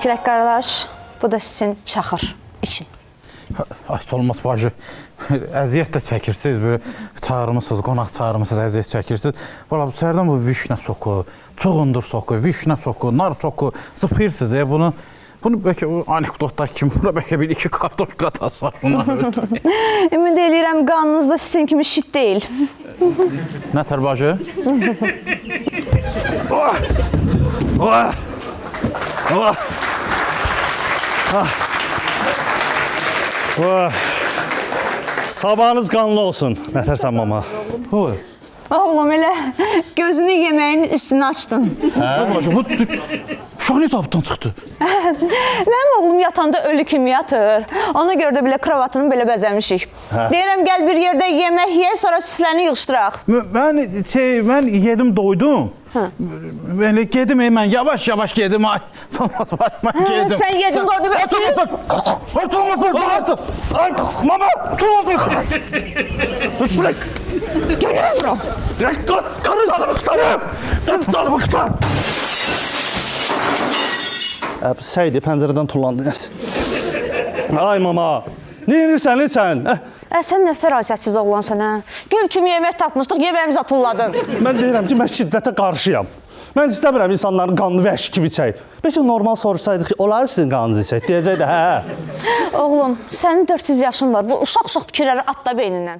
Kürək qardaş, bu da sizin çaxır için. Asıl olmaz vacı. Əziyyət də çəkirsiniz, böyle çağırmışsınız, qonaq çağırmışsınız, əziyyət çəkirsiniz. Valla bu səhərdən bu vişnə soku, çuğundur soku, vişnə soku, nar soku zıpırsınız. Bunu bəlkə o anekdotlar kimi, buna bəlkə bir iki kartoş qatasar. Ümid eləyirəm, qanınız da sizin kimi şit deyil. Nətər bacı? Sabahınız qanlı olsun, Nətərsən mama. Oğlum, elə gözünü yeməyin üstünü açdın. Bacı, bu uşaq ne tabutdan çıxdı? Mənim oğlum yatanda ölü kimi yatır. Ona görə də belə kravatını belə bəzəmişik. Deyirəm, gəl bir yerdə yemək yeyək, sonra süfrəni yığışdıraq. Mən yedim, doydum. Mən gedim, mən yavaş gedim. Ay, mən gedim. Sən yedin, doydun. Ay, mama, Görürəm. Səydi, pəncərədən tullandı. Ay, mama, ne yenirsən? Sən nə fərasətsiz oğlansan, hə? Gül kimi yemək tapmışdıq, yeməyimizi atulladın. Mən deyirəm ki, mən şiddətə qarşıyam. Mən istəmirəm insanların qanını vəhşi kimi içək. Bəlkə normal soruşsaydıq ki, olar sizin qanınızı içək, deyəcək də, hə? Oğlum, sənin 400 yaşın var, bu uşaq-uşaq fikirləri atla beynindən.